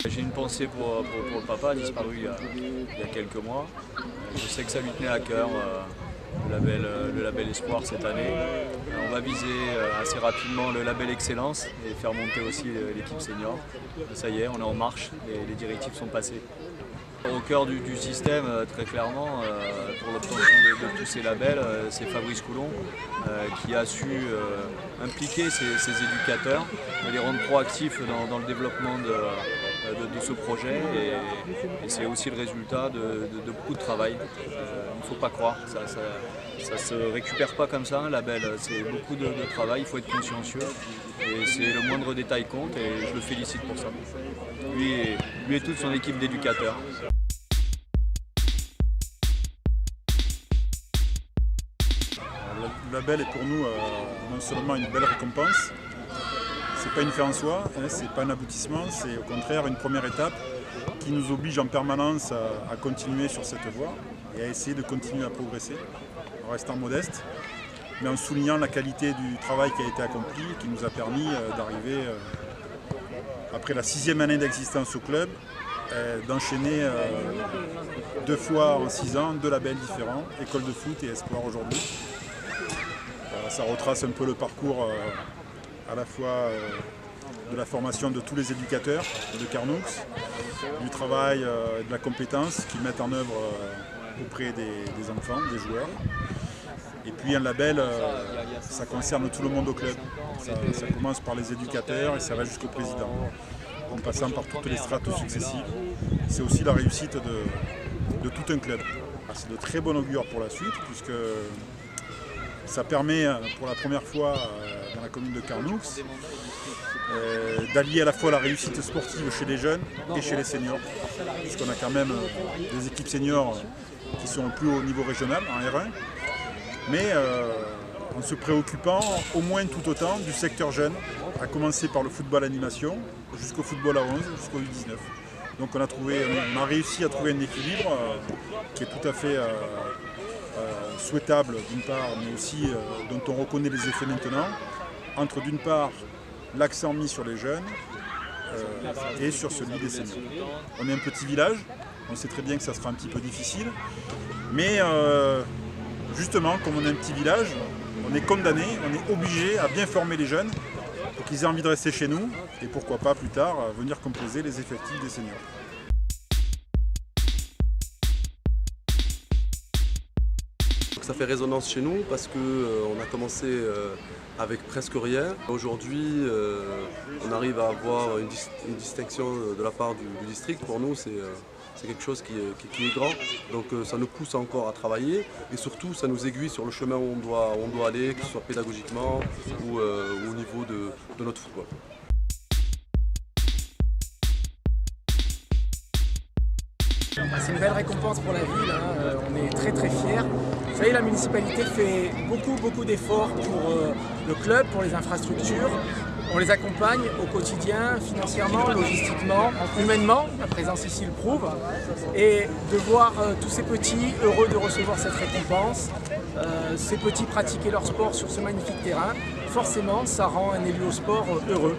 J'ai une pensée pour le papa disparu il y a quelques mois. Je sais que ça lui tenait à cœur, le label Espoir cette année. On va viser assez rapidement le label Excellence et faire monter aussi l'équipe senior. Ça y est, on est en marche, les directives sont passées. Au cœur du système, très clairement, pour l'obtention de tous ces labels, c'est Fabrice Coulon qui a su impliquer ces éducateurs, les rendre proactifs dans le développement de ce projet. Et c'est aussi le résultat de beaucoup de travail. Il ne faut pas croire, ça ne se récupère pas comme ça, un label. C'est beaucoup de travail, il faut être consciencieux. Et c'est le moindre détail compte et je le félicite pour ça. Lui et toute son équipe d'éducateurs. Le label est pour nous non seulement une belle récompense, c'est pas une fin en soi, c'est pas un aboutissement, c'est au contraire une première étape qui nous oblige en permanence à continuer sur cette voie et à essayer de continuer à progresser en restant modeste, mais en soulignant la qualité du travail qui a été accompli et qui nous a permis d'arriver, après la 6e année d'existence au club, d'enchaîner 2 fois en 6 ans, 2 labels différents, école de foot et espoir aujourd'hui. Ça retrace un peu le parcours à la fois de la formation de tous les éducateurs de Carnoux, du travail et de la compétence qu'ils mettent en œuvre auprès des enfants, des joueurs. Et puis un label, ça concerne tout le monde au club. Ça commence par les éducateurs et ça va jusqu'au président, en passant par toutes les strates successives. C'est aussi la réussite de tout un club. C'est de très bon augure pour la suite, puisque ça permet pour la première fois dans la commune de Carnoux d'allier à la fois la réussite sportive chez les jeunes et chez les seniors, puisqu'on a quand même des équipes seniors qui sont au plus haut niveau régional, en R1, mais en se préoccupant au moins tout autant du secteur jeune, à commencer par le football animation jusqu'au football à 11, jusqu'au U19. Donc on a réussi à trouver un équilibre qui est tout à fait souhaitable d'une part, mais aussi dont on reconnaît les effets maintenant, entre d'une part l'accent mis sur les jeunes et sur celui des seniors. On est un petit village, on sait très bien que ça sera un petit peu difficile, mais justement, comme on est un petit village, on est condamné, on est obligé à bien former les jeunes pour qu'ils aient envie de rester chez nous et pourquoi pas plus tard venir composer les effectifs des seniors. Ça fait résonance chez nous parce qu'on a commencé avec presque rien. Aujourd'hui, on arrive à avoir une distinction de la part du district. Pour nous, c'est quelque chose qui est grand. Donc ça nous pousse encore à travailler et surtout ça nous aiguille sur le chemin où on doit aller, que ce soit pédagogiquement ou au niveau de notre football. C'est une belle récompense pour la ville, hein. On est très fiers. Vous savez, la municipalité fait beaucoup d'efforts pour le club, pour les infrastructures. On les accompagne au quotidien, financièrement, logistiquement, humainement, la présence ici le prouve. Et de voir tous ces petits heureux de recevoir cette récompense, ces petits pratiquer leur sport sur ce magnifique terrain, forcément ça rend un élu au sport heureux.